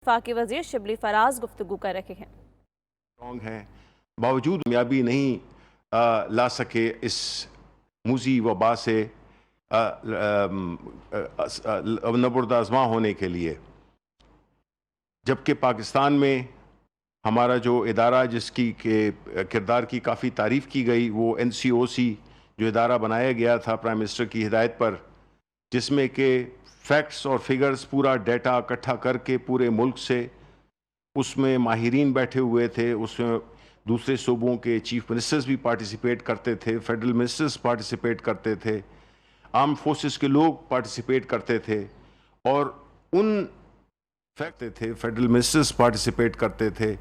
وفاقی وزیر شبلی فراز گفتگو کر رہے ہیں۔ اسٹرانگ ہیں باوجود کامیابی نہیں لا سکے اس موذی وبا سے نبردآزماں ہونے کے لیے، جبکہ پاکستان میں ہمارا جو ادارہ جس کی کردار کی کافی تعریف کی گئی، وہ NCOC جو ادارہ بنایا گیا تھا پرائم منسٹر کی ہدایت پر، جس میں کہ فیکٹس اور فگرز پورا ڈیٹا اکٹھا کر کے پورے ملک سے، اس میں ماہرین بیٹھے ہوئے تھے، اس میں دوسرے صوبوں کے چیف منسٹرز بھی پارٹیسپیٹ کرتے تھے، فیڈرل منسٹرز پارٹیسپیٹ کرتے تھے، آرم فورسز کے لوگ پارٹیسپیٹ کرتے تھے، اور ان فیڈرل منسٹرز پارٹیسپیٹ کرتے تھے،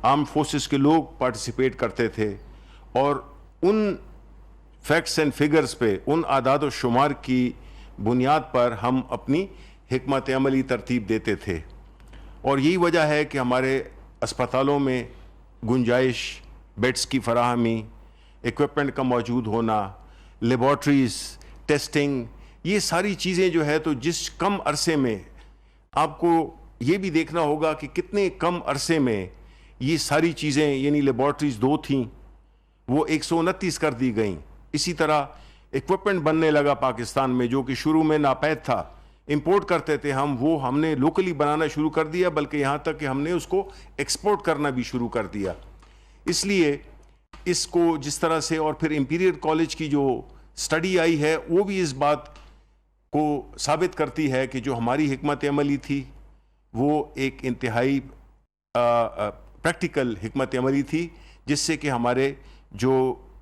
آرم فورسز کے لوگ پارٹیسپیٹ کرتے تھے، اور ان فیکٹس اینڈ فگرز پہ، ان اعداد و شمار کی بنیاد پر ہم اپنی حکمت عملی ترتیب دیتے تھے۔ اور یہی وجہ ہے کہ ہمارے اسپتالوں میں گنجائش، بیڈز کی فراہمی، ایکوپمنٹ کا موجود ہونا، لیبارٹریز، ٹیسٹنگ، یہ ساری چیزیں جو ہے تو جس کم عرصے میں، آپ کو یہ بھی دیکھنا ہوگا کہ کتنے کم عرصے میں یہ ساری چیزیں، یعنی لیبارٹریز 2 تھیں وہ 129 کر دی گئیں۔ اسی طرح ایکوپمنٹ بننے لگا پاکستان میں، جو کہ شروع میں ناپید تھا، امپورٹ کرتے تھے ہم نے لوکلی بنانا شروع کر دیا، بلکہ یہاں تک کہ ہم نے اس کو ایکسپورٹ کرنا بھی شروع کر دیا۔ اس لیے اس کو جس طرح سے، اور پھر امپیریل کالج کی جو سٹڈی آئی ہے وہ بھی اس بات کو ثابت کرتی ہے کہ جو ہماری حکمت عملی تھی وہ ایک انتہائی پریکٹیکل حکمت عملی تھی، جس سے کہ ہمارے جو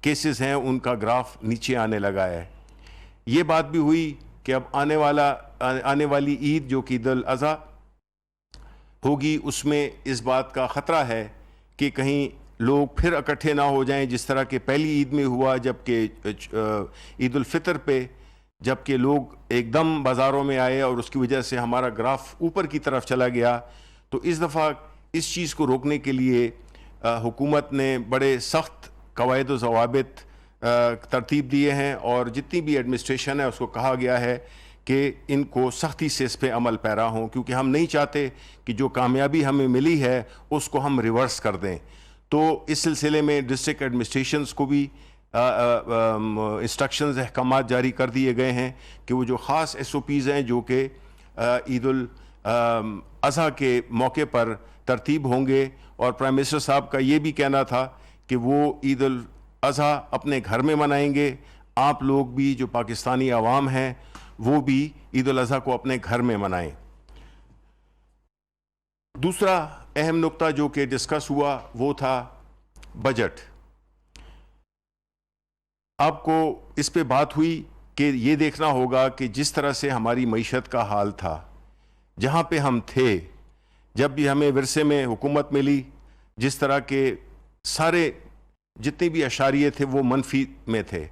کیسز ہیں ان کا گراف نیچے آنے لگا ہے۔ یہ بات بھی ہوئی کہ اب آنے والی عید جو کہ عید الاضحیٰ ہوگی، اس میں اس بات کا خطرہ ہے کہ کہیں لوگ پھر اکٹھے نہ ہو جائیں، جس طرح کہ پہلی عید میں ہوا، جبکہ عید الفطر پہ جبکہ لوگ ایک دم بازاروں میں آئے اور اس کی وجہ سے ہمارا گراف اوپر کی طرف چلا گیا۔ تو اس دفعہ اس چیز کو روکنے کے لیے حکومت نے بڑے سخت قواعد و ضوابط ترتیب دیے ہیں، اور جتنی بھی ایڈمنسٹریشن ہے اس کو کہا گیا ہے کہ ان کو سختی سے اس پہ عمل پیرا ہوں، کیونکہ ہم نہیں چاہتے کہ جو کامیابی ہمیں ملی ہے اس کو ہم ریورس کر دیں۔ تو اس سلسلے میں ڈسٹرکٹ ایڈمنسٹریشنز کو بھی انسٹرکشنز، احکامات جاری کر دیے گئے ہیں کہ وہ جو خاص SOPs ہیں جو کہ عید الاضحیٰ کے موقع پر ترتیب ہوں گے، اور پرائم منسٹر صاحب کا یہ بھی کہنا تھا کہ وہ عید الاضحیٰ اپنے گھر میں منائیں گے، آپ لوگ بھی جو پاکستانی عوام ہیں وہ بھی عید الاضحیٰ کو اپنے گھر میں منائیں۔ دوسرا اہم نقطہ جو کہ ڈسکس ہوا وہ تھا بجٹ۔ آپ کو اس پہ بات ہوئی کہ یہ دیکھنا ہوگا کہ جس طرح سے ہماری معیشت کا حال تھا، جہاں پہ ہم تھے جب بھی ہمیں ورثے میں حکومت ملی، جس طرح کے سارے جتنے بھی اشاریے تھے وہ منفی میں تھے،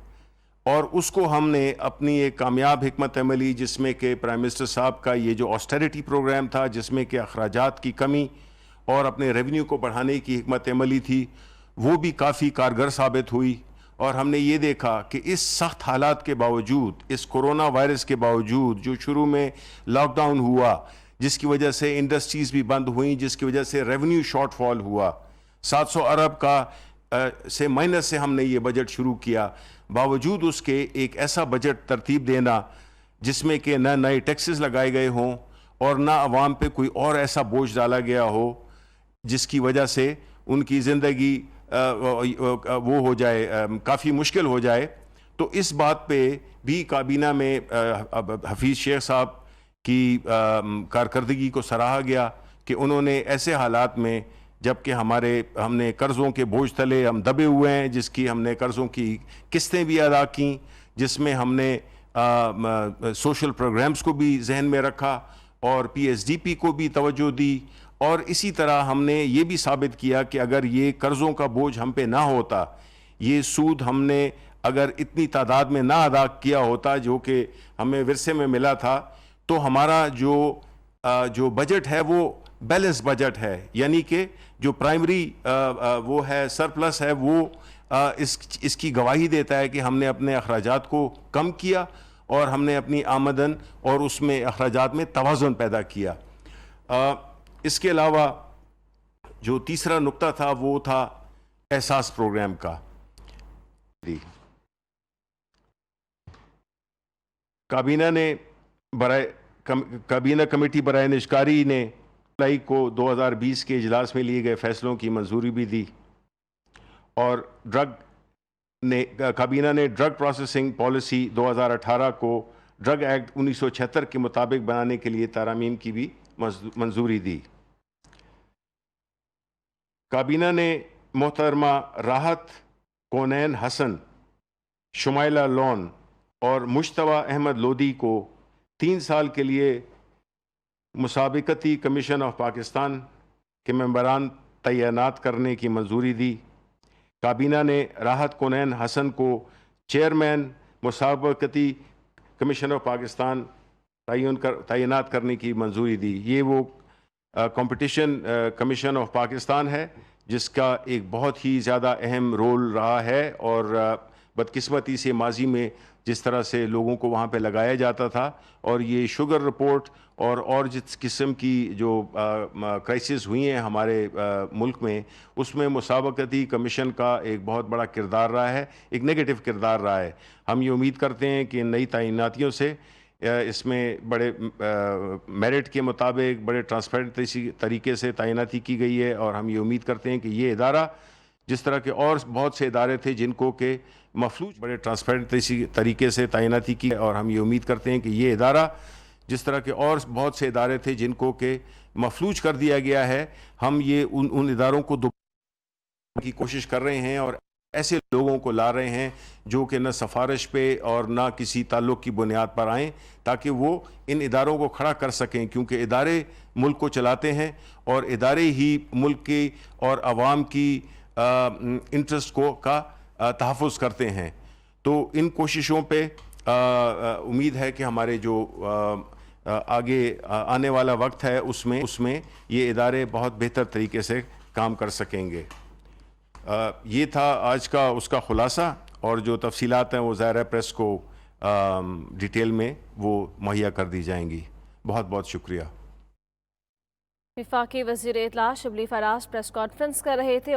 اور اس کو ہم نے اپنی ایک کامیاب حکمت عملی، جس میں کہ پرائم منسٹر صاحب کا یہ جو آسٹیرٹی پروگرام تھا، جس میں کہ اخراجات کی کمی اور اپنے ریونیو کو بڑھانے کی حکمت عملی تھی، وہ بھی کافی کارگر ثابت ہوئی۔ اور ہم نے یہ دیکھا کہ اس سخت حالات کے باوجود، اس کورونا وائرس کے باوجود، جو شروع میں لاک ڈاؤن ہوا جس کی وجہ سے انڈسٹریز بھی بند ہوئیں، جس کی وجہ سے ریونیو شارٹ فال ہوا، 700 ارب کا سے مائنس سے ہم نے یہ بجٹ شروع کیا، باوجود اس کے ایک ایسا بجٹ ترتیب دینا جس میں کہ نہ نئے ٹیکسز لگائے گئے ہوں اور نہ عوام پہ کوئی اور ایسا بوجھ ڈالا گیا ہو جس کی وجہ سے ان کی زندگی وہ ہو جائے، کافی مشکل ہو جائے۔ تو اس بات پہ بھی کابینہ میں حفیظ شیخ صاحب کی کارکردگی کو سراہا گیا کہ انہوں نے ایسے حالات میں، جبکہ ہم نے قرضوں کے بوجھ تلے ہم دبے ہوئے ہیں، جس کی ہم نے قرضوں کی قسطیں بھی ادا کیں، جس میں ہم نے سوشل پروگرامز کو بھی ذہن میں رکھا اور PSDP کو بھی توجہ دی، اور اسی طرح ہم نے یہ بھی ثابت کیا کہ اگر یہ قرضوں کا بوجھ ہم پہ نہ ہوتا، یہ سود ہم نے اگر اتنی تعداد میں نہ ادا کیا ہوتا جو کہ ہمیں ورثے میں ملا تھا، تو ہمارا جو بجٹ ہے وہ بیلنس بجٹ ہے، یعنی کہ جو پرائمری وہ ہے سرپلس ہے، وہ اس کی گواہی دیتا ہے کہ ہم نے اپنے اخراجات کو کم کیا اور ہم نے اپنی آمدن اور اس میں اخراجات میں توازن پیدا کیا۔ اس کے علاوہ جو تیسرا نقطہ تھا وہ تھا احساس پروگرام کا. کابینہ کمیٹی برائے نجکاری نے جولائی کو 2020 کے اجلاس میں لیے گئے فیصلوں کی منظوری بھی دی اور کابینہ نے ڈرگ پروسیسنگ پالیسی 2018 کو ڈرگ ایکٹ 1976 کے مطابق بنانے کے لیے ترامیم کی بھی منظوری دی. کابینہ نے محترمہ راحت کونین حسن، شمائلہ لون اور مشتبہ احمد لودھی کو 3 سال کے لیے مسابقتی کمیشن آف پاکستان کے ممبران تعینات کرنے کی منظوری دی. کابینہ نے راحت کونین حسن کو چیئرمین مسابقتی کمیشن آف پاکستان تعینات کرنے کی منظوری دی. یہ وہ کمپٹیشن کمیشن آف پاکستان ہے جس کا ایک بہت ہی زیادہ اہم رول رہا ہے، اور بدقسمتی سے ماضی میں جس طرح سے لوگوں کو وہاں پہ لگایا جاتا تھا، اور یہ شوگر رپورٹ اور جس قسم کی جو کرائسس ہوئی ہیں ہمارے ملک میں، اس میں مسابقتی کمیشن کا ایک بہت بڑا کردار رہا ہے، ایک نیگیٹو کردار رہا ہے. ہم یہ امید کرتے ہیں کہ نئی تعیناتیوں سے اس میں بڑے میرٹ کے مطابق بڑے ٹرانسپیرنٹ طریقے سے تعیناتی کی گئی ہے، اور ہم یہ امید کرتے ہیں کہ یہ ادارہ جس طرح کے اور بہت سے ادارے تھے جن کو کہ مفلوج بڑے ٹرانسپیرنٹ طریقے سے تعیناتی کی، اور ہم یہ امید کرتے ہیں کہ یہ ادارہ جس طرح کے اور بہت سے ادارے تھے جن کو کہ مفلوج کر دیا گیا ہے، ہم یہ ان اداروں کو دوبارہ کی کوشش کر رہے ہیں اور ایسے لوگوں کو لا رہے ہیں جو کہ نہ سفارش پہ اور نہ کسی تعلق کی بنیاد پر آئیں، تاکہ وہ ان اداروں کو کھڑا کر سکیں، کیونکہ ادارے ملک کو چلاتے ہیں اور ادارے ہی ملک کی اور عوام کی انٹرسٹ کا تحفظ کرتے ہیں. تو ان کوششوں پہ امید ہے کہ ہمارے جو آگے آنے والا وقت ہے اس میں یہ ادارے بہت بہتر طریقے سے کام کر سکیں گے. یہ تھا آج کا اس کا خلاصہ، اور جو تفصیلات ہیں وہ ظاہر ہے پریس کو ڈیٹیل میں وہ مہیا کر دی جائیں گی. بہت بہت شکریہ. وفاقی وزیر اطلاع شبلی فراز پریس کانفرنس کر رہے تھے.